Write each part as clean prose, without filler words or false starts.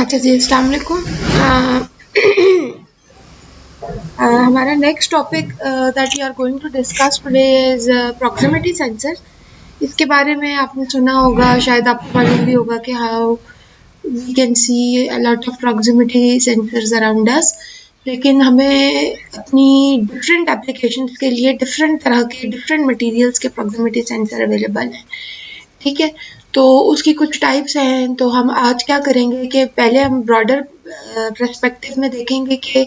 अच्छा जी, अस्सलाम वालेकुम। हमारा next topic that we are going to discuss today is proximity sensor. इसके बारे में आपने सुना होगा, शायद आपको मालूम भी होगा कि how we can see a lot of proximity sensors around us, लेकिन हमें अपनी डिफरेंट एप्लीकेशंस के लिए डिफरेंट तरह के डिफरेंट मटेरियल्स के प्रॉक्सिमिटी सेंसर अवेलेबल हैं। ठीक है, तो उसकी कुछ टाइप्स हैं। तो हम आज क्या करेंगे कि पहले हम ब्रॉडर पर्सपेक्टिव में देखेंगे कि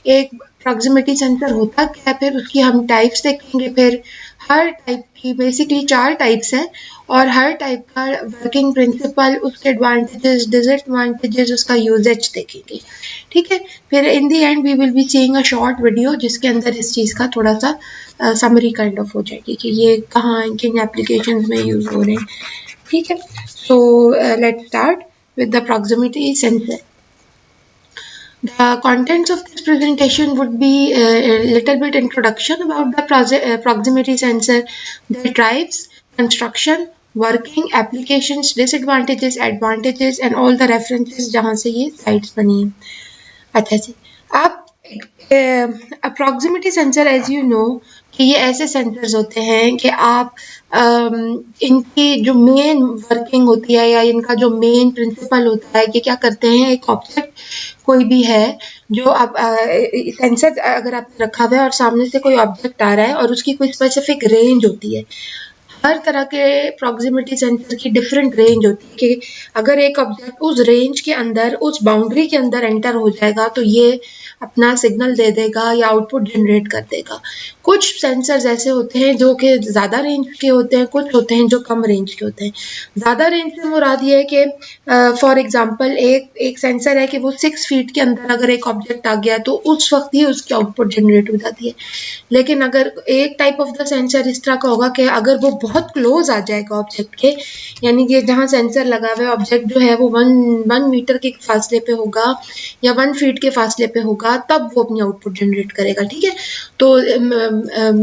एक प्रॉक्सिमिटी सेंसर होता क्या है, फिर उसकी हम टाइप्स देखेंगे, फिर हर टाइप की बेसिकली 4 टाइप्स हैं और हर टाइप का वर्किंग प्रिंसिपल, उसके एडवांटेजेस, डिसएडवांटेजेस, उसका यूजेज देखेंगे। ठीक है, फिर in the end we will be seeing a short video जिसके अंदर इस चीज़ का थोड़ा सा समरी काइंड ऑफ हो जाएगी कि ये कहाँ किन एप्लीकेशंस में यूज हो रहे हैं। ठीक है, so let's start with the proximity sensor. The contents of this presentation would be a little bit introduction about the proximity sensor, their types, construction, working, applications, disadvantages, advantages and all the references जहाँ से ये sites बनी हैं। अच्छा जी, आप a proximity sensor as you know कि ये ऐसे सेंसर्स होते हैं कि आप इनकी जो मेन वर्किंग होती है या इनका जो मेन प्रिंसिपल होता है कि क्या करते हैं, एक ऑब्जेक्ट कोई भी है जो आप सेंसर अगर आपने रखा हुआ है और सामने से कोई ऑब्जेक्ट आ रहा है और उसकी कोई स्पेसिफिक रेंज होती है। हर तरह के प्रॉक्सिमिटी सेंसर की डिफरेंट रेंज होती है कि अगर एक ऑब्जेक्ट उस रेंज के अंदर, उस बाउंड्री के अंदर एंटर हो जाएगा तो ये अपना सिग्नल दे देगा या आउटपुट जनरेट कर देगा। कुछ सेंसर्स ऐसे होते हैं जो कि ज़्यादा रेंज के होते हैं, कुछ होते हैं जो कम रेंज के होते हैं। ज़्यादा रेंज से मुराद ये है कि फॉर एग्जांपल एक सेंसर है कि वो 6 फीट के अंदर अगर एक ऑब्जेक्ट आ गया तो उस वक्त ही उसकी आउटपुट जनरेट हो जाती है। लेकिन अगर एक टाइप ऑफ द सेंसर इस तरह का होगा कि अगर वो बहुत क्लोज आ जाएगा ऑब्जेक्ट के, यानी कि जहाँ सेंसर लगा हुआ है ऑब्जेक्ट जो है वो 1 मीटर के फासले पे होगा या 1 फीट के फासले पे होगा, तब वो अपनी आउटपुट जनरेट करेगा। ठीक है, तो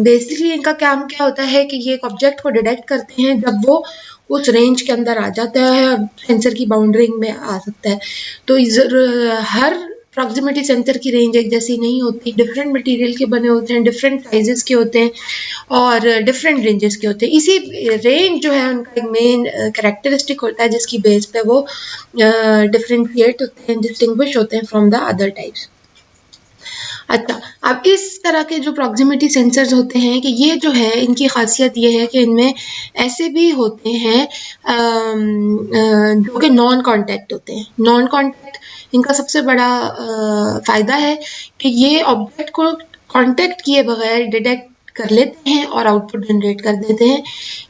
बेसिकली इनका काम क्या होता है कि ये एक ऑब्जेक्ट को डिटेक्ट करते हैं जब वो उस रेंज के अंदर आ जाता है और सेंसर की बाउंड्री में आ सकता है। तो हर प्रॉक्सिमिटी सेंसर की रेंज एक जैसी नहीं होती, डिफरेंट मटेरियल के बने होते हैं, डिफरेंट साइजेस के होते हैं और डिफरेंट रेंजेस के होते हैं। इसी रेंज जो है उनका एक मेन कैरेक्टरिस्टिक होता है जिसकी बेस पे वो डिफरेंशिएट होते हैं, डिस्टिंग्विश होते हैं फ्रॉम द अदर टाइप्स। अच्छा, अब इस तरह के जो प्रॉक्सिमिटी सेंसर्स होते हैं कि ये जो है इनकी खासियत ये है कि इनमें ऐसे भी होते हैं जो कि नॉन कॉन्टैक्ट होते हैं। नॉन कॉन्टैक्ट इनका सबसे बड़ा फ़ायदा है कि ये ऑब्जेक्ट को कॉन्टैक्ट किए बगैर डिटेक्ट कर लेते हैं और आउटपुट जनरेट कर देते हैं,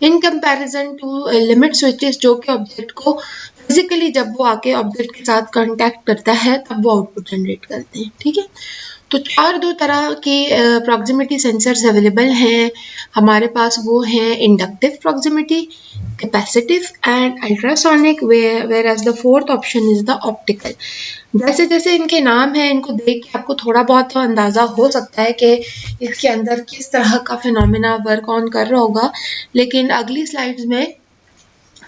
in comparison to limit switches जो कि ऑब्जेक्ट को फिजिकली जब वो आके ऑब्जेक्ट के साथ कॉन्टैक्ट करता है तब वो आउटपुट जनरेट करते हैं। ठीक है, तो दो तरह के प्रॉक्सिमिटी सेंसर्स अवेलेबल हैं हमारे पास। वो हैं inductive proximity, capacitive and ultrasonic, where as the fourth option is the optical. जैसे जैसे इनके नाम हैं, इनको देख के आपको थोड़ा बहुत तो अंदाज़ा हो सकता है कि इसके अंदर किस तरह का फिनोमेना वर्क ऑन कर रहा होगा, लेकिन अगली स्लाइड्स में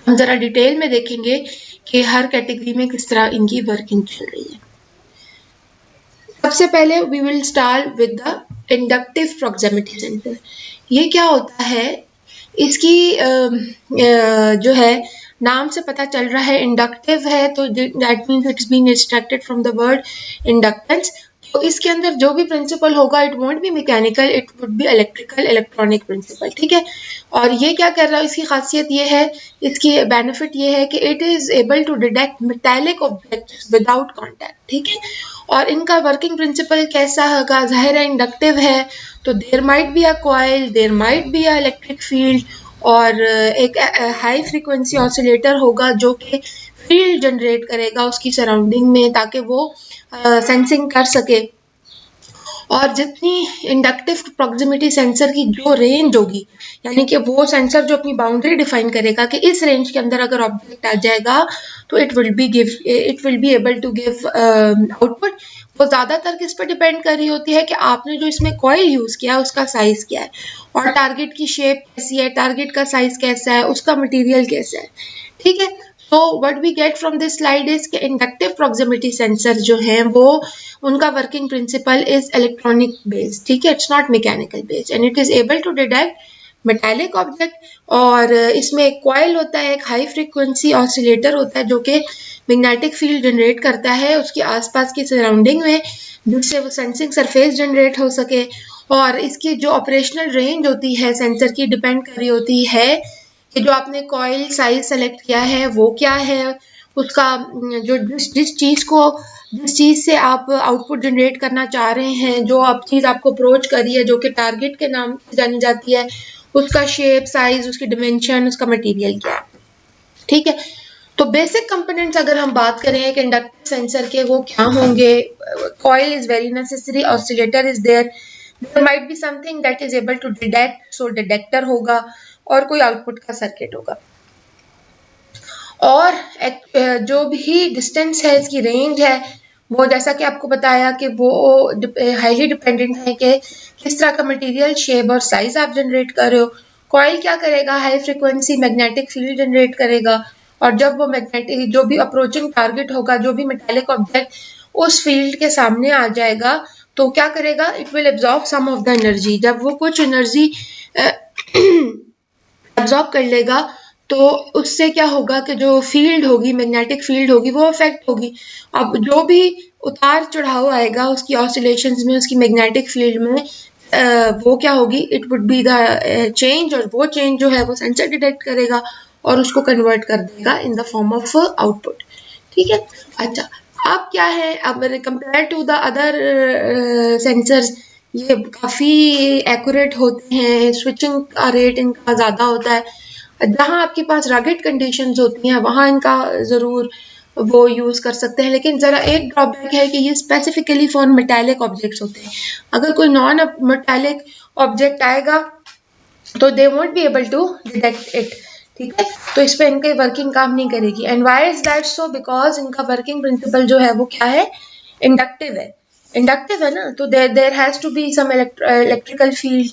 हम ज़रा डिटेल में देखेंगे कि हर कैटेगरी में किस तरह इनकी वर्किंग चल रही है। सबसे पहले we will start with the inductive proximity sensor. ये क्या होता है, इसकी जो है नाम से पता चल रहा है इंडक्टिव है, तो that means it's being extracted from the word inductance. तो इसके अंदर जो भी प्रिंसिपल होगा it won't be mechanical, it would be electrical, electronic principle. ठीक है, और ये क्या कर रहा है, इसकी खासियत ये है, इसकी बेनिफिट ये है कि it is able to detect metallic objects without contact. ठीक है, और इनका वर्किंग प्रिंसिपल कैसा होगा, जाहिर है इंडक्टिव है तो there might be a coil, there might be a electric field और एक हाई फ्रीक्वेंसी ऑसिलेटर होगा जो कि फील्ड जनरेट करेगा उसकी सराउंडिंग में ताकि वो सेंसिंग कर सके। और जितनी इंडक्टिव प्रॉक्सिमिटी सेंसर की जो रेंज होगी, यानी कि वो सेंसर जो अपनी बाउंड्री डिफाइन करेगा कि इस रेंज के अंदर अगर ऑब्जेक्ट आ जाएगा तो it will be able to give output. वो ज़्यादातर किस पर डिपेंड कर रही होती है कि आपने जो इसमें कॉइल यूज़ किया है उसका साइज़ क्या है और टारगेट की शेप कैसी है, टारगेट का साइज़ कैसा है, उसका मटेरियल कैसा है। ठीक है, तो what we get from this slide is कि इंडक्टिव प्रॉक्सिमिटी सेंसर जो है वो उनका working principle is electronic based, ठीक है, it's not mechanical based and it is able to detect metallic object. और इसमें एक कॉइल होता है, एक हाई फ्रीक्वेंसी ऑसिलेटर होता है जो कि मैग्नेटिक फील्ड जनरेट करता है उसके आसपास की सराउंडिंग में, जिससे वो सेंसिंग सरफेस जनरेट हो सके। और इसकी जो ऑपरेशनल रेंज होती है सेंसर की डिपेंड कर रही होती है कि जो आपने कॉइल साइज सेलेक्ट किया है वो क्या है, उसका जो जिस चीज़ से आप आउटपुट जनरेट करना चाह रहे हैं, जो आप चीज़ आपको अप्रोच कर रही है जो कि टारगेट के नाम से जानी जाती है, उसका शेप, साइज, उसकी डिमेंशन, उसका मटेरियल क्या है, ठीक है। तो बेसिक कंपोनेंट्स अगर हम बात करें एक इंडक्टिव सेंसर के, वो क्या होंगे? Coil is very necessary, oscillator is there, there might be something that is able to detect, so detector होगा, और कोई आउटपुट का सर्किट होगा। और जो भी डिस्टेंस है, इसकी रेंज है, वो जैसा कि आपको बताया कि वो हाईली डिपेंडेंट है कि किस तरह का मटेरियल, शेप और साइज आप जनरेट कर रहे हो। कॉइल क्या करेगा? High frequency magnetic field generate करेगा, और जब वो मैग्नेटिक जो भी अप्रोचिंग टारगेट होगा, जो भी मेटालिक ऑब्जेक्ट उस फील्ड के सामने आ जाएगा, तो क्या करेगा? It will absorb some of the energy. जब वो कुछ एनर्जी एब्जॉर्ब कर लेगा तो उससे क्या होगा कि जो फील्ड होगी, मैग्नेटिक फील्ड होगी, वो अफेक्ट होगी। अब जो भी उतार चढ़ाव आएगा उसकी ऑसिलेशंस में, उसकी मैग्नेटिक फील्ड में, वो क्या होगी? It would be the change, और वो चेंज जो है वो सेंसर डिटेक्ट करेगा और उसको कन्वर्ट कर देगा in the form of output, ठीक है। अच्छा, अब क्या है, अब compare to the other sensors, ये काफ़ी एक्यूरेट होते हैं, स्विचिंग का रेट इनका ज़्यादा होता है। जहाँ आपके पास रगेड कंडीशंस होती हैं वहाँ इनका ज़रूर वो यूज़ कर सकते हैं, लेकिन ज़रा एक ड्रॉबैक है कि ये स्पेसिफिकली फॉर मेटालिक ऑब्जेक्ट्स होते हैं। अगर कोई नॉन मेटालिक ऑब्जेक्ट आएगा तो they won't be able to detect it, ठीक है। तो इस पर इनकी वर्किंग काम नहीं करेगी। And why is that so? Because इनका वर्किंग प्रिंसिपल जो है वो क्या है? इंडक्टिव है। इंडक्टिव है ना, तो there has to be some electrical field.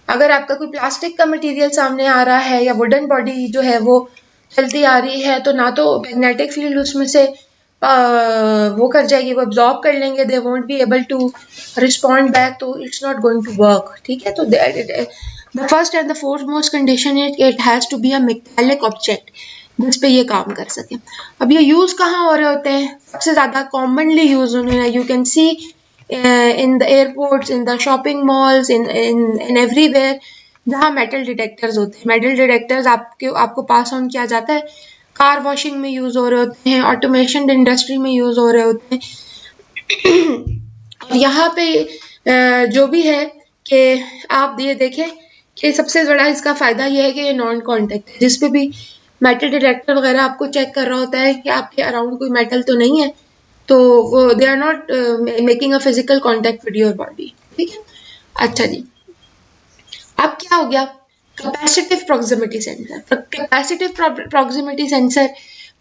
अगर आपका कोई प्लास्टिक का मटेरियल सामने आ रहा है या वुडन बॉडी जो है वो चलती आ रही है, तो ना तो मैग्नेटिक फील्ड उसमें से वो कर जाएगी, वो अब्जॉर्ब कर लेंगे, they won't be able to respond back, तो it's not going to work, ठीक है। तो the first and the foremost condition is it has to be a metallic object जिस पे ये काम कर सके। अब ये यूज़ कहाँ हो रहे होते हैं? सबसे ज़्यादा कॉमनली यूज होने हैं, you can see in the airports, in the shopping malls, in everywhere जहाँ मेटल डिटेक्टर्स होते हैं। मेटल डिटेक्टर्स आपको पास ऑन किया जाता है, कार वॉशिंग में यूज़ हो रहे होते हैं, ऑटोमेशन इंडस्ट्री में यूज़ हो रहे होते हैं। और यहाँ पे जो भी है कि आप ये देखें कि सबसे बड़ा इसका फ़ायदा ये है कि ये नॉन कॉन्टेक्ट है। जिस पे भी मेटल डिटेक्टर वगैरह आपको चेक कर रहा होता है कि आपके अराउंड कोई मेटल तो नहीं है, तो वो they are not making a physical contact with your body, ठीक है। अच्छा जी, अब क्या हो गया? Capacitive proximity sensor. Capacitive proximity sensor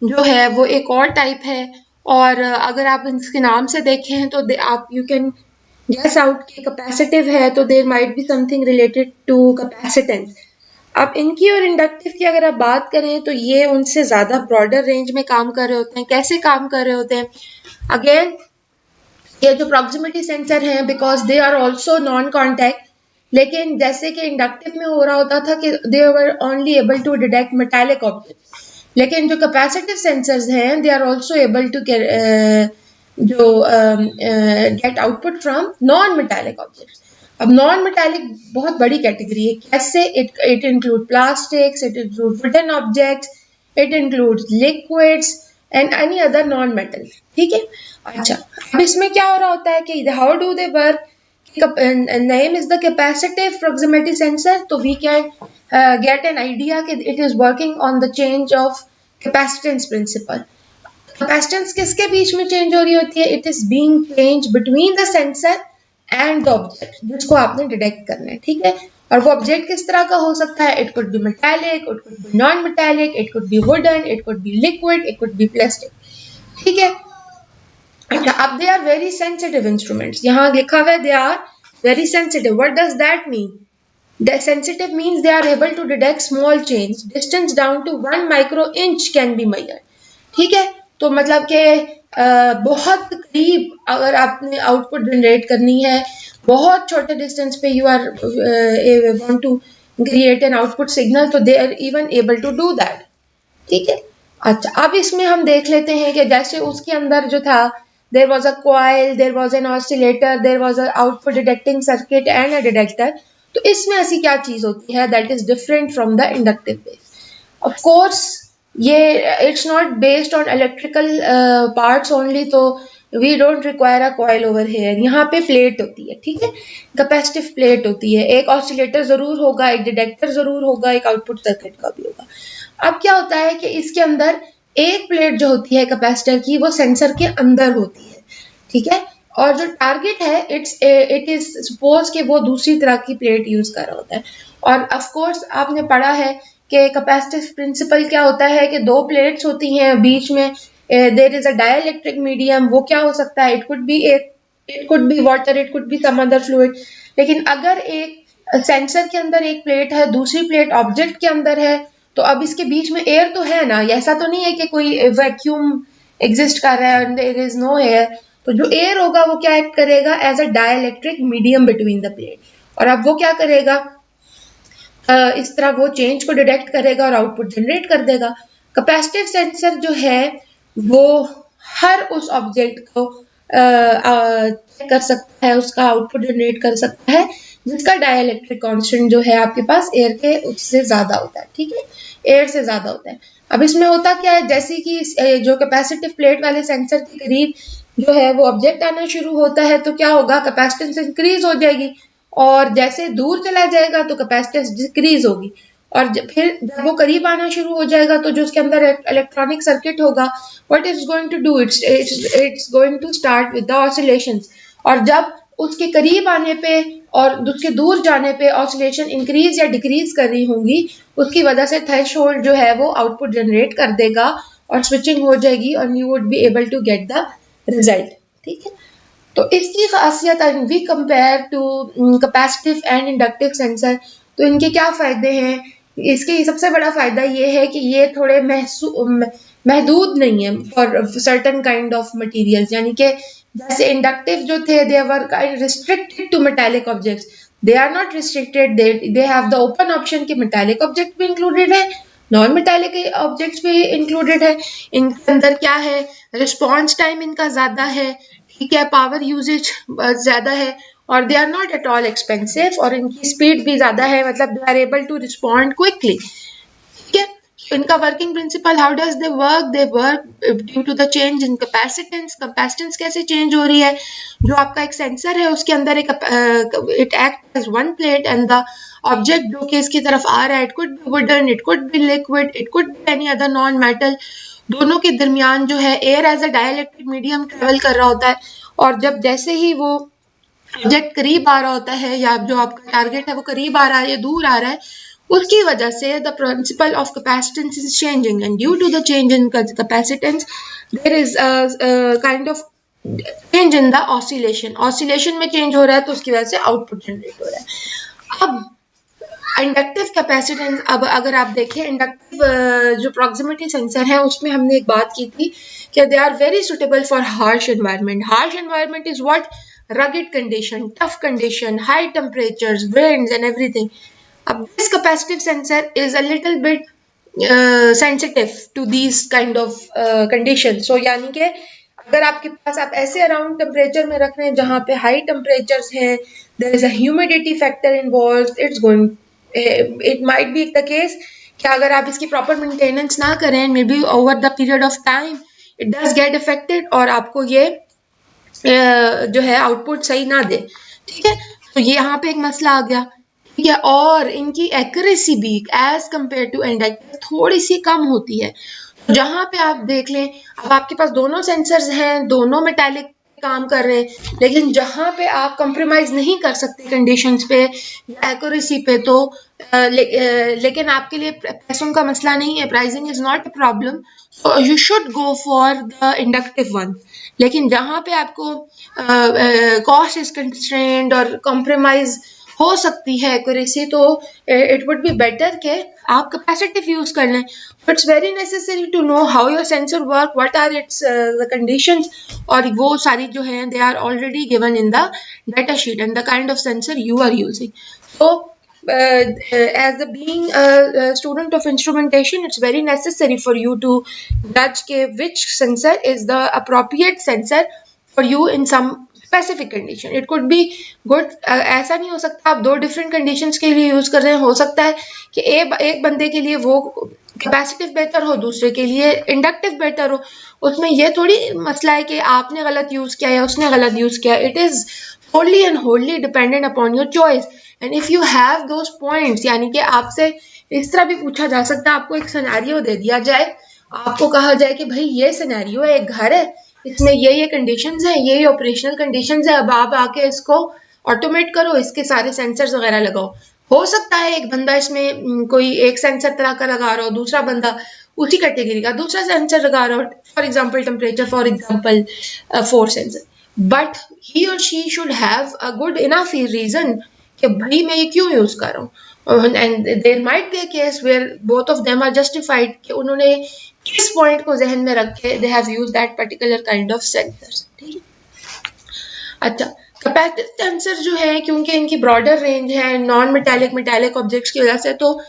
जो है वो एक और टाइप है, और अगर आप इसके नाम से देखें तो आप यू कैन गेस आउट कि कैपेसिटिव है तो there might be something related to capacitance. अब इनकी और इंडक्टिव की अगर आप बात करें तो ये उनसे ज़्यादा ब्रॉडर रेंज में काम कर रहे होते हैं। कैसे काम कर रहे होते हैं? अगेन, ये जो प्रॉक्सिमिटी सेंसर हैं, because they are also non contact, लेकिन जैसे कि इंडक्टिव में हो रहा होता था कि they were only able to detect metallic object, लेकिन जो कैपेसिटिव सेंसर्स हैं they are also able to get output from non metallic objects. अब नॉन मेटालिक बहुत बड़ी कैटेगरी है। कैसे? It include plastics, it include wooden objects, it includes liquids and any other non metal, ठीक है। अच्छा, अब इसमें क्या हो रहा होता है कि how do they work? Name is the capacitive proximity sensor, तो we can get an idea कि it is working on the change of capacitance principle. Capacitance किसके बीच में चेंज हो रही होती है? It is being change between the sensor and the object जिसको आपने डिटेक्ट करना है, ठीक है। और वो ऑब्जेक्ट किस तरह का हो सकता है? It could be metallic, it could be non metallic, it could be wooden, it could be liquid, it could be plastic, ठीक है। अच्छा, अब they are very sensitive instruments, यहाँ लिखा हुआ है they are very sensitive. What does that mean? The sensitive means they are able to detect small change. Distance down to 1 micro inch can be measured. ठीक है। तो मतलब कि बहुत करीब अगर आपने आउटपुट जनरेट करनी है, बहुत छोटे डिस्टेंस पे you are want to create an output signal, तो they are even able to do that. ठीक है। अच्छा, अब इसमें हम देख लेते हैं कि जैसे उसके अंदर जो था, there was a coil, there was an oscillator, there was a output detecting circuit and a detector. तो इसमें ऐसी क्या चीज होती है that is different from the inductive base? Of course ये it's not based on electrical parts only, तो we don't require a coil over here. यहाँ पे प्लेट होती है, ठीक है, कैपेसिटिव प्लेट होती है, एक ऑसिलेटर जरूर होगा, एक डिटेक्टर जरूर होगा, एक आउटपुट सर्किट का भी होगा। अब क्या होता है कि इसके अंदर एक प्लेट जो होती है कैपेसिटर की, वो सेंसर के अंदर होती है, ठीक है, और जो टारगेट है इट इज सपोज कि वो दूसरी तरह की प्लेट यूज कर रहा होता है। और ऑफ कोर्स आपने पढ़ा है कि कैपेसिटिव प्रिंसिपल क्या होता है कि दो प्लेट्स होती हैं, बीच में there is a dielectric medium. वो क्या हो सकता है, it could be water, it could be some other fluid. लेकिन अगर एक सेंसर के अंदर एक प्लेट है, दूसरी प्लेट ऑब्जेक्ट के अंदर है, तो अब इसके बीच में एयर तो है ना, ऐसा तो नहीं है कि कोई वैक्यूम एग्जिस्ट कर रहा है and there is no air. तो जो एयर होगा वो क्या एक्ट करेगा as a dielectric medium between the plate, और अब वो क्या करेगा, इस तरह वो चेंज को डिटेक्ट करेगा और आउटपुट जनरेट कर देगा। कैपेसिटिव सेंसर जो है वो हर उस ऑब्जेक्ट को चेक कर सकता है, उसका आउटपुट जनरेट कर सकता है जिसका डाइलेक्ट्रिक कांस्टेंट जो है आपके पास एयर के उससे ज्यादा होता है, ठीक है, एयर से ज्यादा होता है। अब इसमें होता क्या है, जैसे कि जो कैपेसिटिव प्लेट वाले सेंसर के करीब जो है वो ऑब्जेक्ट आना शुरू होता है, तो क्या होगा, कैपेसिटेंस इंक्रीज हो जाएगी, और जैसे दूर चला जाएगा तो कैपेसिटेंस डिक्रीज होगी, और फिर जब वो करीब आना शुरू हो जाएगा तो जो उसके अंदर इलेक्ट्रॉनिक सर्किट होगा, what is going to do, it's going to start with the oscillations. और जब उसके करीब आने पे और उसके दूर जाने पे ऑसिलेशन इंक्रीज या डिक्रीज कर रही होंगी, उसकी वजह से थ्रेशोल्ड जो है वो आउटपुट जनरेट कर देगा और स्विचिंग हो जाएगी और you would be able to get the result. ठीक है। तो इसकी खासियत we compare to capacitive and inductive sensor, तो इनके क्या फायदे हैं? इसके सबसे बड़ा फायदा ये है कि ये थोड़े महदूद नहीं है for certain kind of materials, यानी कि जैसे इंडक्टिव जो थे they were restricted to metallic objects, they are not restricted, they have the open option कि मेटालिक ऑब्जेक्ट भी इंक्लूडेड है, नॉन मेटालिक ऑब्जेक्ट्स भी इंक्लूडेड है। इनके अंदर क्या है, रिस्पॉन्स टाइम इनका ज्यादा है, ठीक है, पावर यूजेज ज्यादा है, और they are not at all expensive, और इनकी स्पीड भी ज्यादा है, मतलब they are able to respond quickly. ठीक है। इनका working principle, how does they work due to the change in capacitance. Capacitance कैसे चेंज हो रही है, जो आपका एक सेंसर है उसके अंदर एक it act as one plate and the object जो कि इसकी तरफ आ रहा है, it could be wooden, it could be liquid, it could be any other non metal, दोनों के दरमियान जो है air as a dielectric medium travel कर रहा होता है, और जब जैसे ही वो ऑब्जेक्ट करीब आ रहा होता है या जो आपका टारगेट है वो करीब आ रहा है या दूर आ रहा है, उसकी वजह से the principle of capacitance is changing, and due to the change in capacitance there is kind of change in the oscillation, oscillation में चेंज हो रहा है तो उसकी वजह से आउटपुट जनरेट हो रहा है। अब इंडक्टिव कैपेसिटेंस, अब अगर आप देखें इंडक्टिव जो प्रॉक्सिमिटी सेंसर है उसमें हमने एक बात की थी कि they are very suitable for harsh environment. Harsh environment is what, rugged condition, tough condition, high temperatures, winds and everything. This capacitive sensor is a little bit sensitive to these kind of conditions. So यानी कि अगर आपके पास आप ऐसे around temperature में रख रहे हैं जहाँ पे हाई टेम्परेचर्स हैं, there is a humidity factor involved, it might be the case कि अगर आप इसकी प्रॉपर मेंटेनेंस ना करें, maybe over the period of time it does get affected और आपको ये जो है आउटपुट सही ना दे। ठीक है। तो ये यहाँ पे एक मसला आ गया। ठीक है। और इनकी एक्यूरेसी भी एज कंपेयर टू इंडक्टिव थोड़ी सी कम होती है। जहां पे आप देख लें, अब आपके पास दोनों सेंसर्स हैं, दोनों मेटालिक काम कर रहे हैं, लेकिन जहां पे आप कंप्रोमाइज नहीं कर सकते कंडीशंस पे या एक्यूरेसी पे, तो लेकिन आपके लिए पैसों का मसला नहीं है, pricing is not a problem, so you should go for the inductive one. लेकिन जहां पे आपको कॉस्ट इज कंस्ट्रेंड और कॉम्प्रोमाइज हो सकती है एक्यूरेसी, तो इट वुड बी बेटर के आप कैपेसिटिव यूज कर लें. It's very necessary to know how your sensor work, what are its the conditions, और वो सारी जो है they are already given in the data sheet and the kind of sensor you are using. So as the being a student of instrumentation, it's very necessary for you to judge which sensor is the appropriate sensor for you in some specific condition. It could be good. ऐसा नहीं हो सकता आप 2 different conditions के लिए use कर रहे हैं. हो सकता है कि एक बंदे के लिए वो कैपेसिटिव बेहतर हो, दूसरे के लिए इंडक्टिव बेहतर हो. उसमें ये थोड़ी मसला है कि आपने गलत यूज किया या उसने गलत यूज किया. It is wholly and wholly dependent upon your choice. And if you have those points, यानी कि आपसे इस तरह भी पूछा जा सकता है, आपको एक सिनेरियो दे दिया जाए, आपको कहा जाए कि भाई ये सिनेरियो है, एक घर है, इसमें ये कंडीशंस हैं, ये ऑपरेशनल कंडीशंस है, अब आप आके इसको ऑटोमेट करो, इसके सारे सेंसर्स वगैरह लगाओ. हो सकता है एक बंदा इसमें कोई एक सेंसर तरह का लगा रहा हो, दूसरा बंदा उसी कैटेगरी का दूसरा सेंसर लगा रहा हो, for example temperature, for example 4 sensor. But he or she should have a good enough reason कि भाई मैं ये क्यों यूज कर रहा हूँ. And there might be a case where both of them are justified कि उन्होंने किस पॉइंट को जहन में रख के they have used that particular kind of sensors. ठीक है. अच्छा, कैपेसिटिव सेंसर जो है क्योंकि इनकी ब्रॉडर रेंज है नॉन मेटालिक ऑब्जेक्ट्स की वजह से, तो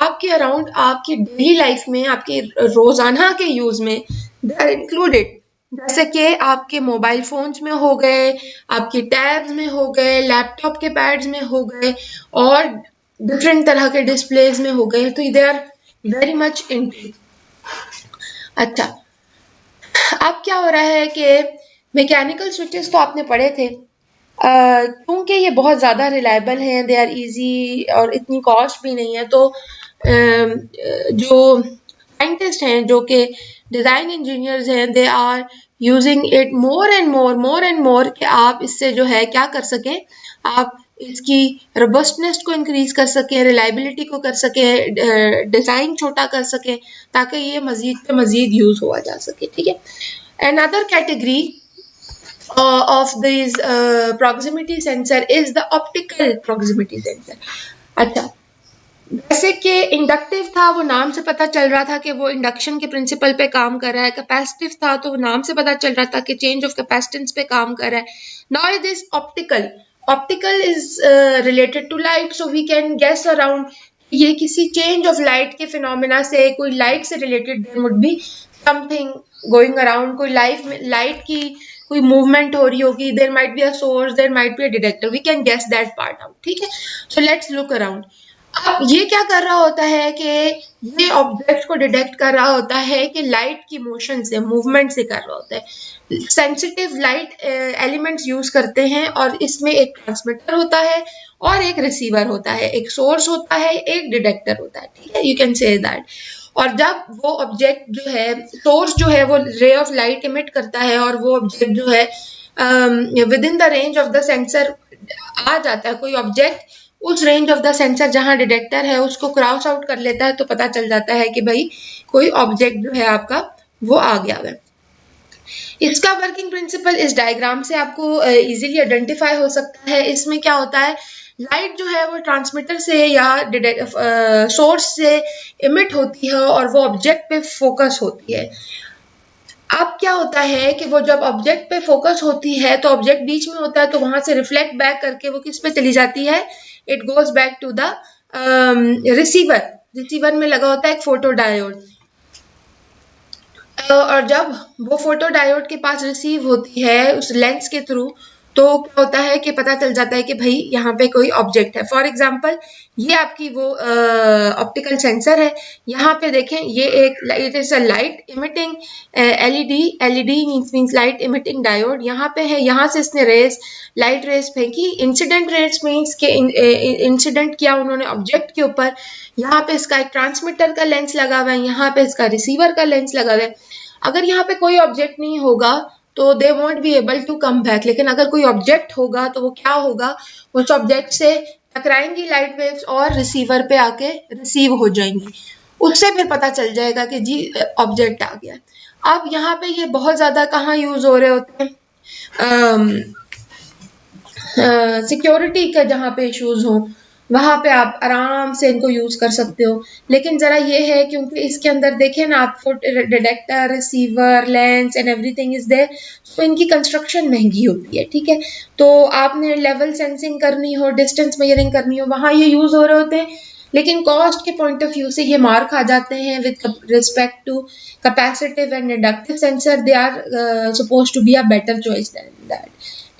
आपके अराउंड आपकी डेली लाइफ में, आपके रोजाना के यूज में दे आर इंक्लूडेड. जैसे कि आपके मोबाइल फोन्स में हो गए, आपके टैब्स में हो गए, लैपटॉप के पैड्स में हो गए, और डिफरेंट तरह के डिस्प्लेज में हो गए. तो they are very much into. अच्छा, अब क्या हो रहा है कि मैकेनिकल स्विचेस तो आपने पढ़े थे, क्योंकि ये बहुत ज़्यादा रिलायबल हैं, दे आर इजी और इतनी कॉस्ट भी नहीं है, तो जो साइंटिस्ट हैं, जो कि डिज़ाइन इंजीनियर्स हैं, they are using it more and more कि आप इससे जो है क्या कर सकें, आप इसकी रोबस्टनेस को इंक्रीज कर सकें, रिलायबिलिटी को कर सकें, डिज़ाइन छोटा कर सकें, ताकि ये मज़ीद पे मज़ीद यूज़ हुआ जा सके. ठीक है. Another category of these proximity sensor is the optical proximity sensor. अच्छा, जैसे कि इंडक्टिव था, वो नाम से पता चल रहा था कि वो इंडक्शन के प्रिंसिपल पे काम कर रहा है. कैपेसिटिव था तो वो नाम से पता चल रहा था कि चेंज ऑफ कैपेसिटेंस पे काम कर रहा है. Now it is optical. Optical is related to light, so we can guess around ये किसी चेंज ऑफ लाइट के फिनोमेना से, कोई लाइट से रिलेटेड there would be something going around, कोई लाइट की कोई मूवमेंट हो रही होगी, there might be a source, there might be a detector, we can guess that part out. ठीक है. So let's look around. अब ये क्या कर रहा होता है कि ये ऑब्जेक्ट को डिटेक्ट कर रहा होता है कि लाइट की मोशन से, मूवमेंट से कर रहा होता है. सेंसिटिव लाइट एलिमेंट्स यूज करते हैं, और इसमें एक ट्रांसमीटर होता है और एक रिसीवर होता है, एक सोर्स होता है, एक डिटेक्टर होता है. ठीक है, यू कैन से दैट. और जब वो ऑब्जेक्ट जो है, सोर्स जो है वो रे ऑफ लाइट इमिट करता है, और वो ऑब्जेक्ट जो है within the range of the sensor आ जाता है, कोई ऑब्जेक्ट उस रेंज ऑफ द सेंसर जहां डिटेक्टर है उसको क्रॉस आउट कर लेता है, तो पता चल जाता है कि भाई कोई ऑब्जेक्ट जो है आपका वो आ गया है. इसका वर्किंग प्रिंसिपल इस डायग्राम से आपको इजीली आइडेंटिफाई हो सकता है. इसमें क्या होता है, लाइट जो है वो ट्रांसमीटर से या सोर्स से इमिट होती है और वो ऑब्जेक्ट पे फोकस होती है. अब क्या होता है कि वो जब ऑब्जेक्ट पे फोकस होती है तो ऑब्जेक्ट बीच में होता है, तो वहां से रिफ्लेक्ट बैक करके वो किस पे चली जाती है, it goes back to the receiver. Receiver में लगा होता है एक फोटो डायोड, और जब वो फोटो डायोड के पास रिसीव होती है उस लेंस के थ्रू, तो क्या होता है कि पता चल जाता है कि भाई यहाँ पे कोई ऑब्जेक्ट है. फॉर एग्जांपल ये आपकी वो ऑप्टिकल सेंसर है. यहाँ पे देखें, ये एक it is a light emitting LED means light emitting diode. यहाँ पे है, यहाँ से इसने रेस, लाइट रेस फेंकी. इंसिडेंट रेस मींस के इंसिडेंट किया उन्होंने ऑब्जेक्ट के ऊपर. यहाँ पे इसका एक ट्रांसमीटर का लेंस लगा हुआ है, यहाँ पे इसका रिसीवर का लेंस लगा हुआ है. अगर यहाँ पे कोई ऑब्जेक्ट नहीं होगा तो they won't be able to come back, लेकिन अगर कोई ऑब्जेक्ट होगा तो वो क्या होगा, उस ऑब्जेक्ट से टकराएंगी लाइट वेव्स और रिसीवर पे आके रिसीव हो जाएंगी. उससे फिर पता चल जाएगा कि जी ऑब्जेक्ट आ गया. अब यहाँ पे ये बहुत ज्यादा कहाँ यूज हो रहे होते हैं, सिक्योरिटी का जहाँ पे इश्यूज हो, वहां पे आप आराम से इनको यूज कर सकते हो। लेकिन जरा ये है क्योंकि इसके अंदर देखें ना आपको detector, receiver, lens and everything is there, तो इनकी कंस्ट्रक्शन महंगी होती है, ठीक है। तो आपने लेवल सेंसिंग करनी हो, डिस्टेंस मेजरिंग करनी हो, वहां ये यूज हो रहे होते हैं। लेकिन कॉस्ट के पॉइंट ऑफ व्यू से ये मार खा जाते हैं with respect to capacitive and inductive sensor, they are suppose to be a better choice than that,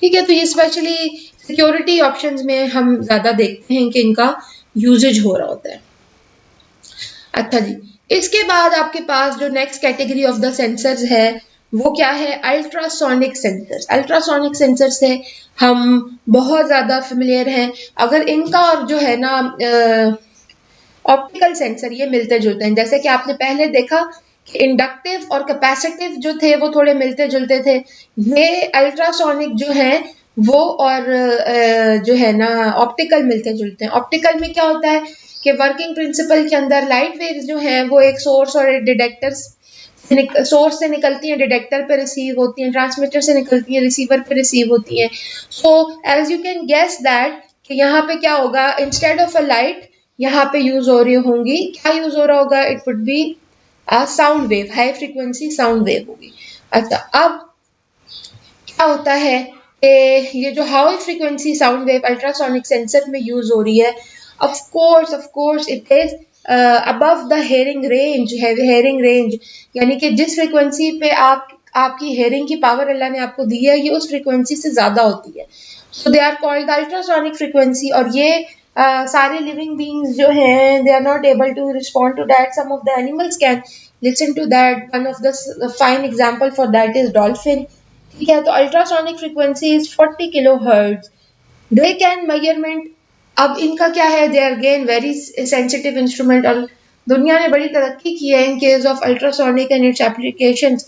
ठीक है। तो ये स्पेशली सिक्योरिटी ऑप्शंस में हम ज्यादा देखते हैं कि इनका यूजेज हो रहा होता है। अच्छा जी, इसके बाद आपके पास जो next category of the sensors है वो क्या है, अल्ट्रासोनिक सेंसर्स। अल्ट्रासोनिक सेंसर से हम बहुत ज्यादा फेमिलियर हैं। अगर इनका और जो है ना ऑप्टिकल सेंसर ये मिलते जुलते हैं, जैसे कि आपने पहले देखा कि इंडक्टिव और कैपेसिटिव जो थे वो थोड़े मिलते जुलते थे, ये अल्ट्रासोनिक जो है वो और जो है ना ऑप्टिकल मिलते जुलते हैं। ऑप्टिकल में क्या होता है कि वर्किंग प्रिंसिपल के अंदर लाइट वेव्स जो है वो एक सोर्स और एक डिटेक्टर, सोर्स से निकलती हैं, डिटेक्टर पे रिसीव होती हैं, ट्रांसमीटर से निकलती हैं, रिसीवर पे रिसीव होती हैं। So as you can guess that कि यहाँ पे क्या होगा, इंस्टेड ऑफ अ लाइट यहाँ पे यूज हो रही होंगी, क्या यूज हो रहा होगा, it would be a sound wave, high frequency sound wave होगी। अच्छा, अब क्या होता है कि ये जो high frequency sound wave ultrasonic sensor में यूज हो रही है, of course it is above the hearing range है। हेयरिंग रेंज यानी कि जिस फ्रीक्वेंसी पे आपकी हेयरिंग की पावर अल्लाह ने आपको दी है, ये उस फ्रीक्वेंसी से ज्यादा होती है। So they are called the ultrasonic frequency. और ये सारे लिविंग बींग्स जो हैं they are not able to respond to that, some of the animals can listen to that. One of the fine example for that is dolphin, ठीक है। तो ultrasonic frequency is 40 kilo hertz, they can measurement. अब इनका क्या है, they are again very sensitive instrument, और दुनिया ने बड़ी तरक्की की है in case of ultrasonic and it's applications.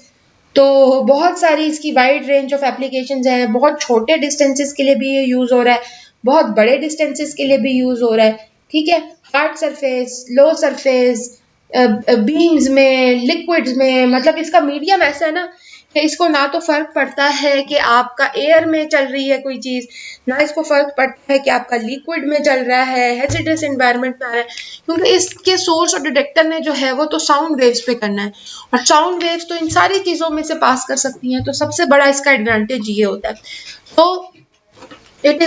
तो बहुत सारी इसकी वाइड रेंज ऑफ एप्लीकेशंस हैं। बहुत छोटे डिस्टेंसेस के लिए भी ये यूज हो रहा है, बहुत बड़े डिस्टेंसेस के लिए भी यूज हो रहा है, ठीक है। हार्ड सरफेस, लो सरफेस, बीम्स में, लिक्विड्स में, मतलब इसका मीडियम ऐसा है ना कि इसको ना तो फर्क पड़ता है कि आपका एयर में चल रही है कोई चीज, ना इसको फर्क पड़ता है कि आपका लिक्विड में चल रहा है, हैजिडस एनवायरनमेंट में आ रहा है, क्योंकि इसके सोर्स और डिटेक्टर ने जो है वो तो साउंड वेव्स पे करना है, और साउंड वेव्स तो इन सारी चीजों में से पास कर सकती हैं। तो सबसे बड़ा इसका एडवांटेज ये होता है। तो it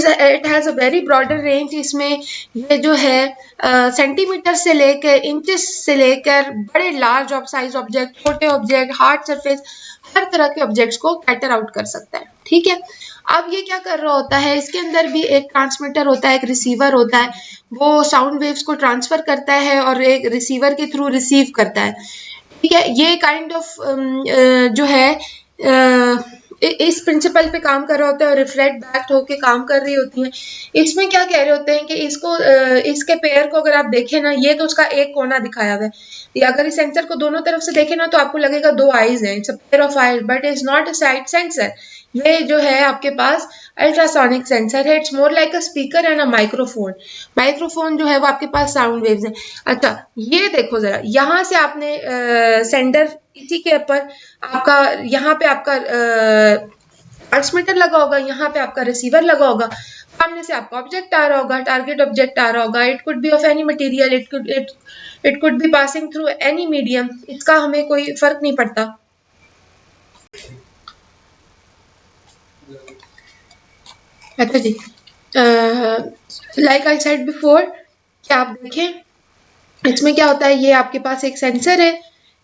has a very broader range. इसमें ये जो है सेंटीमीटर से लेकर इंचेस से लेकर बड़े लार्ज साइज ऑब्जेक्ट, छोटे ऑब्जेक्ट, हार्ड सरफेस, हर तरह के ऑब्जेक्ट्स को कैटर आउट कर सकता है, ठीक है। अब ये क्या कर रहा होता है, इसके अंदर भी एक ट्रांसमीटर होता है, एक रिसीवर होता है, वो साउंड वेव्स को ट्रांसफर करता है और एक रिसीवर के थ्रू रिसीव करता है, ठीक है। ये काइंड ऑफ जो है इस प्रिंसिपल पे काम कर रहा होता है और रिफ्लेक्ट बैक होके काम कर रही होती हैं। इसमें क्या कह रहे होते हैं कि इसको इसके पेयर को अगर आप देखें ना, ये तो उसका एक कोना दिखाया हुआ है, या अगर इस सेंसर को दोनों तरफ से देखें ना तो आपको लगेगा दो आईज हैं, it's a pair of eyes, but it's not a side sensor. ये जो है आपके पास अल्ट्रासोनिक सेंसर है, it's more like a speaker and a microphone. Microphone जो है वो आपके पास साउंड वेव्स है। अच्छा, ये देखो जरा, यहाँ से आपने सेंडर, इसी के ऊपर आपका, यहाँ पे आपका ट्रांसमीटर लगा होगा, यहाँ पे आपका रिसीवर लगा होगा, सामने से आपका ऑब्जेक्ट आ रहा होगा, टारगेट ऑब्जेक्ट आ रहा होगा। It could B of any material, it could be passing through any medium, इसका हमें कोई फर्क नहीं पड़ता। अच्छा जी, लाइक आई सेड बिफोर, क्या आप देखें इसमें क्या होता है, ये आपके पास एक सेंसर है,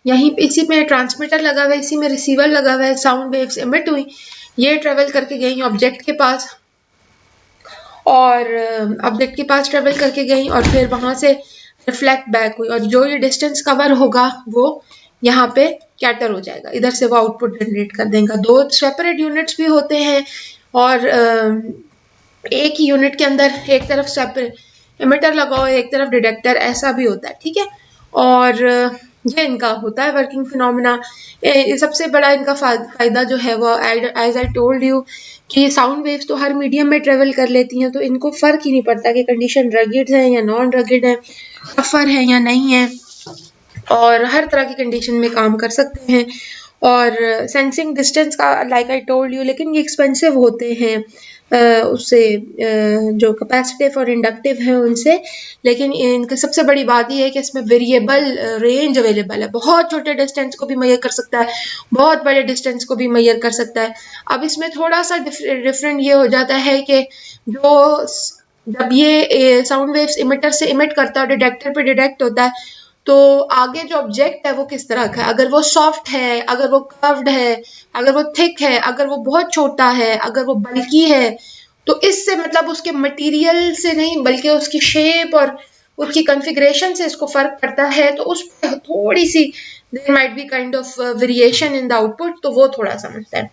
यहीं इसी में ट्रांसमीटर लगा हुआ है, इसी में रिसीवर लगा हुआ है, साउंड वेव्स एमिट हुई, ये ट्रेवल करके गई ऑब्जेक्ट के पास, और ऑब्जेक्ट के पास ट्रेवल करके गई और फिर वहां से रिफ्लेक्ट बैक हुई, और जो ये डिस्टेंस कवर होगा वो यहाँ पे कैटर हो जाएगा, इधर से वो आउटपुट जनरेट कर देगा। दो सेपरेट यूनिट्स भी होते हैं, और एक ही यूनिट के अंदर एक तरफ सेपरेट एमिटर लगाओ, एक तरफ डिटेक्टर, ऐसा भी होता है, ठीक है। और ये इनका होता है वर्किंग फिनोमेना। सबसे बड़ा इनका फायदा जो है वो, एज आई टोल्ड यू, कि साउंड वेव्स तो हर मीडियम में ट्रेवल कर लेती हैं, तो इनको फर्क ही नहीं पड़ता कि कंडीशन रगिड है या नॉन रगिड है, टफर है या नहीं है, और हर तरह की कंडीशन में काम कर सकते हैं। और सेंसिंग डिस्टेंस का लाइक आई टोल्ड यू, लेकिन ये एक्सपेंसिव होते हैं, उससे जो कैपेसिटिव और इंडक्टिव है उनसे, लेकिन इनका सबसे बड़ी बात ये है कि इसमें वेरिएबल रेंज अवेलेबल है। बहुत छोटे डिस्टेंस को भी मेजर कर सकता है, बहुत बड़े डिस्टेंस को भी मेजर कर सकता है। अब इसमें थोड़ा सा डिफरेंट ये हो जाता है कि जो जब ये साउंड वेव्स इमिटर से इमिट करता है, डिटेक्टर पे डिटेक्ट होता है, तो आगे जो ऑब्जेक्ट है वो किस तरह का है, अगर वो सॉफ्ट है, अगर वो कर्व्ड है, अगर वो थिक है, अगर वो बहुत छोटा है, अगर वो बल्की है, तो इससे मतलब उसके मटेरियल से नहीं बल्कि उसकी शेप और उसकी कॉन्फ़िगरेशन से इसको फर्क पड़ता है। तो उस पे थोड़ी सी there might be kind of variation in the output, तो वो थोड़ा समझता है।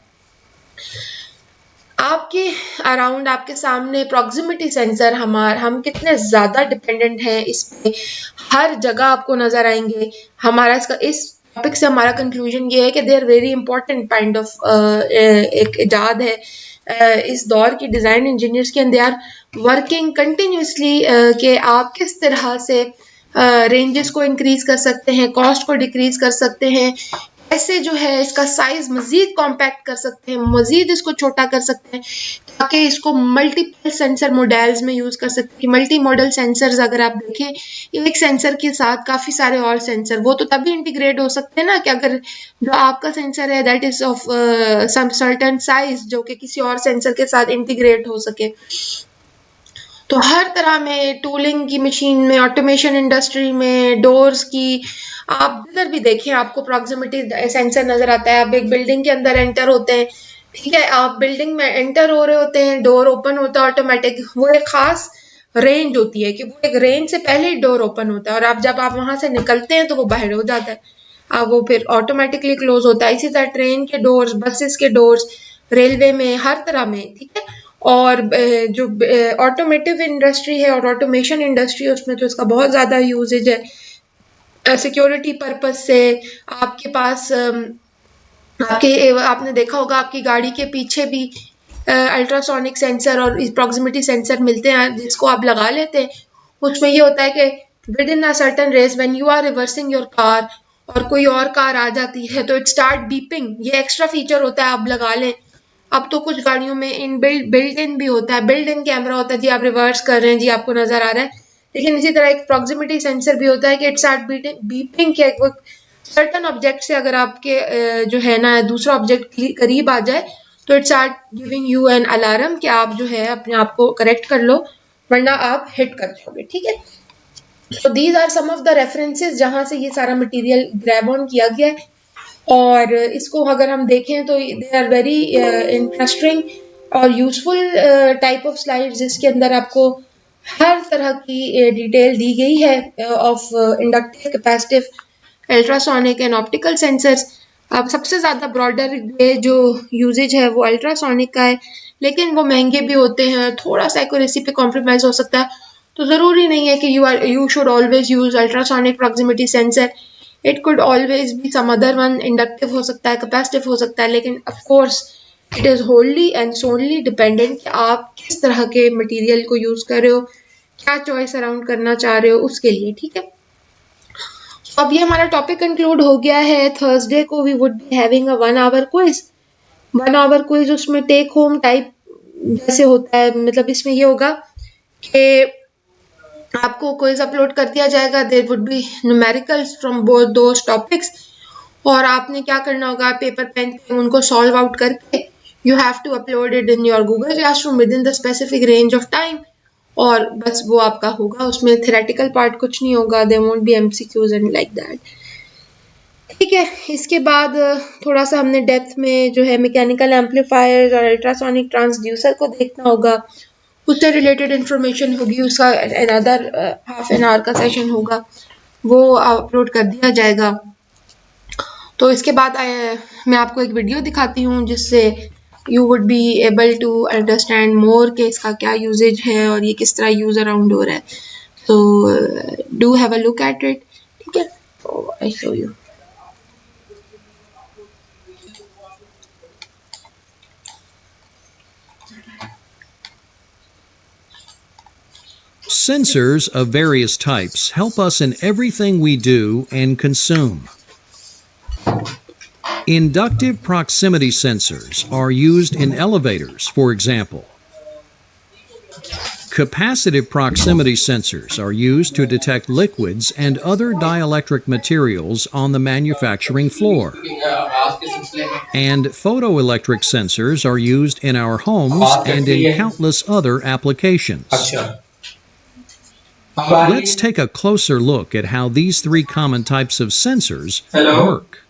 आपके अराउंड, आपके सामने प्रॉक्सिमिटी सेंसर हम कितने ज़्यादा डिपेंडेंट हैं इस पे, हर जगह आपको नज़र आएंगे। हमारा इस टॉपिक से हमारा कंक्लूजन ये है कि they are very important kind of एक इजाद है इस दौर की डिज़ाइन इंजीनियर्स की, and they are working continuously कि आप किस तरह से रेंजेस को इंक्रीज कर सकते हैं, कॉस्ट को डिक्रीज कर सकते हैं, ऐसे जो है इसका साइज मजीद कॉम्पैक्ट कर सकते हैं, मजीद इसको छोटा कर सकते हैं, ताकि इसको मल्टीपल सेंसर मॉडल्स में यूज कर सकते हैं। मल्टी मॉडल सेंसर्स अगर आप देखें, एक सेंसर के साथ काफी सारे और सेंसर, वो तो तभी इंटीग्रेट हो सकते हैं ना कि अगर जो आपका सेंसर है that is of some certain size जो कि किसी और सेंसर के साथ इंटीग्रेट हो सके। तो हर तरह में, टूलिंग की मशीन में, ऑटोमेशन इंडस्ट्री में, डोर्स की, आप इधर भी देखें आपको प्रॉक्सिमिटी सेंसर नजर आता है। आप एक बिल्डिंग के अंदर एंटर होते हैं, ठीक है, आप बिल्डिंग में एंटर हो रहे होते हैं, डोर ओपन होता है ऑटोमेटिक, वो एक खास रेंज होती है कि वो एक रेंज से पहले ही डोर ओपन होता है, और आप जब आप वहां से निकलते हैं तो वो बाहर हो जाता है, वो फिर ऑटोमेटिकली क्लोज होता है। इसी तरह ट्रेन के डोर्स, बसेस के डोर्स, रेलवे में, हर तरह में, ठीक है। और जो ऑटोमेटिव इंडस्ट्री है और ऑटोमेशन इंडस्ट्री है उसमें तो इसका बहुत ज़्यादा यूजेज है सिक्योरिटी पर्पज से। आपके पास आपने देखा होगा आपकी गाड़ी के पीछे भी अल्ट्रासोनिक सेंसर और प्रॉक्सिमिटी सेंसर मिलते हैं जिसको आप लगा लेते हैं। उसमें ये होता है कि within a certain race when you are reversing your car और कोई और कार आ जाती है तो इट स्टार्ट बीपिंग, ये एक्स्ट्रा फीचर होता है, आप लगा लें। अब तो कुछ गाड़ियों में बिल्ट इन भी होता है, बिल्ट इन कैमरा होता है, जी आप रिवर्स कर रहे हैं, जी आपको नजर आ रहा है। लेकिन इसी तरह एक प्रॉक्सिमिटी सेंसर भी होता है कि इट स्टार्ट बीपिंग के सर्टन ऑब्जेक्ट से अगर आपके जो है ना दूसरा ऑब्जेक्ट करीब आ जाए तो it start giving you an alarm कि आप जो है अपने आप को करेक्ट कर लो वरना आप हिट कर जाओगे, ठीक है। So these are some of the references जहां से ये सारा मटेरियल ग्रैब ऑन किया गया है, और इसको अगर हम देखें तो दे आर वेरी इंटरेस्टिंग और यूजफुल टाइप ऑफ स्लाइड्स जिसके अंदर आपको हर तरह की डिटेल दी गई है of inductive, capacitive, ultrasonic and optical sensors. अब सबसे ज़्यादा ब्रॉडर जो यूजेज है वो अल्ट्रासोनिक का है, लेकिन वो महंगे भी होते हैं, थोड़ा सा एक्यूरेसी पे कॉम्प्रोमाइज़ हो सकता है। तो ज़रूरी नहीं है कि you should always use ultrasonic proximity sensor, it could always be some other one, inductive हो सकता है, कैपेसिटिव हो सकता है, लेकिन of course it is wholly and solely dependent कि आप किस तरह के मटेरियल को यूज कर रहे हो, क्या चॉइस अराउंड करना चाह रहे हो उसके लिए, ठीक है। अब ये हमारा टॉपिक कंक्लूड हो गया है। थर्सडे को we would be having a 1 hour quiz. 1 hour quiz उसमें टेक होम टाइप जैसे होता है, मतलब इसमें ये होगा कि आपको क्विज अपलोड कर दिया जाएगा, there would be numericals from both those topics, और आपने क्या करना होगा, पेपर पेन पे उनको सॉल्व आउट करके you have to upload it in your Google classroom within the specific range of time, और बस वो आपका होगा। उसमें थ्योरेटिकल पार्ट कुछ नहीं होगा, there won't be MCQs and like that, ठीक है। इसके बाद थोड़ा सा हमने डेप्थ में जो है मैकेनिकल एम्पलीफायर्स और अल्ट्रासोनिक ट्रांसड्यूसर को देखना होगा, उससे रिलेटेड इंफॉर्मेशन होगी, उसका अनदर हाफ एन आवर का सेशन होगा, वो अपलोड कर दिया जाएगा। तो इसके बाद मैं आपको एक वीडियो दिखाती हूँ जिससे you would be able to understand more कि इसका क्या यूजेज है और ये किस तरह यूज अराउंड हो रहा है। तो do have a look at it, ठीक है। तो I show you. Sensors of various types help us in everything we do and consume. Inductive proximity sensors are used in elevators, for example. Capacitive proximity sensors are used to detect liquids and other dielectric materials on the manufacturing floor. And photoelectric sensors are used in our homes and in countless other applications. Let's take a closer look at how these three common types of sensors work.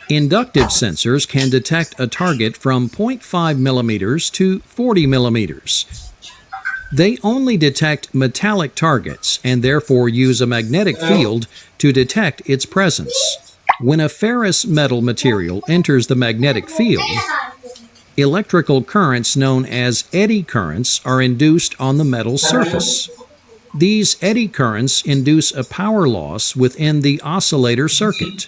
Inductive sensors can detect a target from 0.5 millimeters to 40 millimeters. They only detect metallic targets and therefore use a magnetic field to detect its presence. When a ferrous metal material enters the magnetic field, electrical currents known as eddy currents are induced on the metal surface. These eddy currents induce a power loss within the oscillator circuit,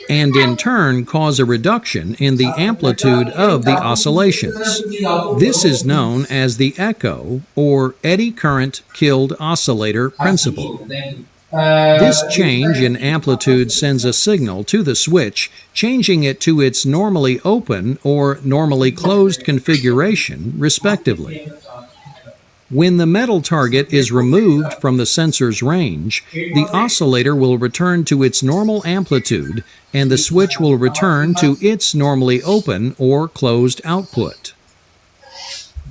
and in turn cause a reduction in the amplitude of the oscillations. This is known as the echo or eddy current killed oscillator principle. This change in amplitude sends a signal to the switch, changing it to its normally open or normally closed configuration, respectively. When the metal target is removed from the sensor's range, the oscillator will return to its normal amplitude and the switch will return to its normally open or closed output.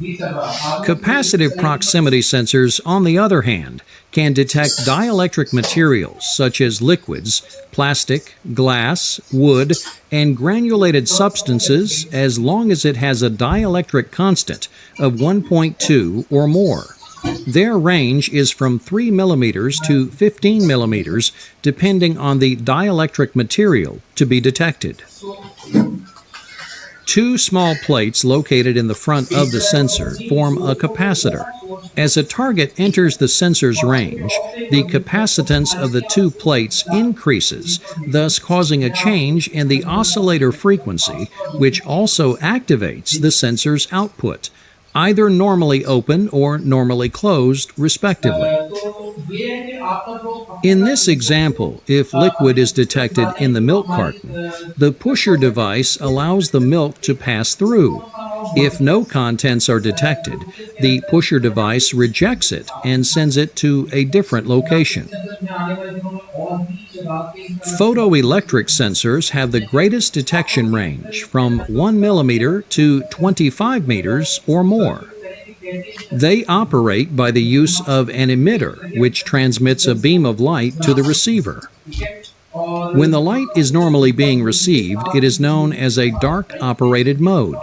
Capacitive proximity sensors, on the other hand, can detect dielectric materials such as liquids, plastic, glass, wood, and granulated substances as long as it has a dielectric constant of 1.2 or more. Their range is from 3 millimeters to 15 millimeters, depending on the dielectric material to be detected. Two small plates located in the front of the sensor form a capacitor. As a target enters the sensor's range, the capacitance of the two plates increases, thus causing a change in the oscillator frequency, which also activates the sensor's output, either normally open or normally closed, respectively. In this example, if liquid is detected in the milk carton, the pusher device allows the milk to pass through. If no contents are detected, the pusher device rejects it and sends it to a different location. Photoelectric sensors have the greatest detection range, from 1 millimeter to 25 meters or more. They operate by the use of an emitter, which transmits a beam of light to the receiver. When the light is normally being received, it is known as a dark operated mode.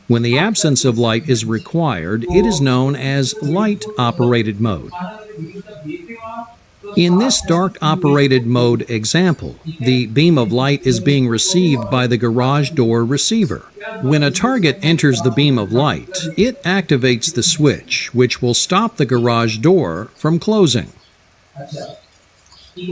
When the absence of light is required, it is known as light operated mode. In this dark operated mode example, the beam of light is being received by the garage door receiver. When a target enters the beam of light, it activates the switch, which will stop the garage door from closing.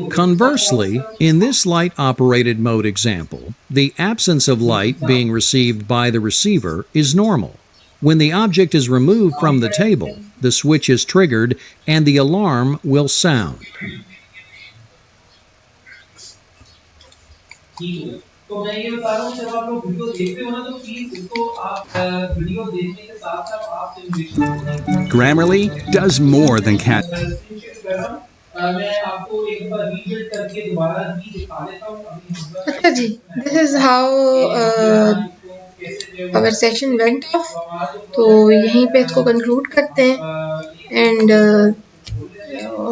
Conversely, in this light operated mode example, the absence of light being received by the receiver is normal. When the object is removed from the table, the switch is triggered and the alarm will sound. Grammarly does more than cat. अच्छा जी, this is how our session went off. तो यहीं पे इसको conclude करते हैं and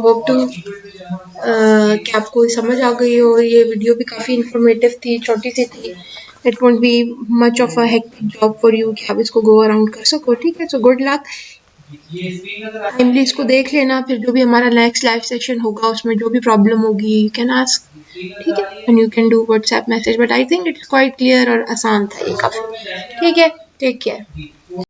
hope to कि आपको समझ आ गई हो। ये वीडियो भी काफ़ी इंफॉर्मेटिव थी, छोटी सी थी। It won't be much of a hectic job for you कि आप इसको go around कर सको, ठीक है? So good luck. टाइमली इसको देख लेना, फिर जो भी हमारा नेक्स्ट लाइव सेशन होगा उसमें जो भी प्रॉब्लम होगी यू कैन आस्क, ठीक है? And you can do WhatsApp message, but I think it's quite clear और आसान था ये काफ़ी, ठीक है? Take care.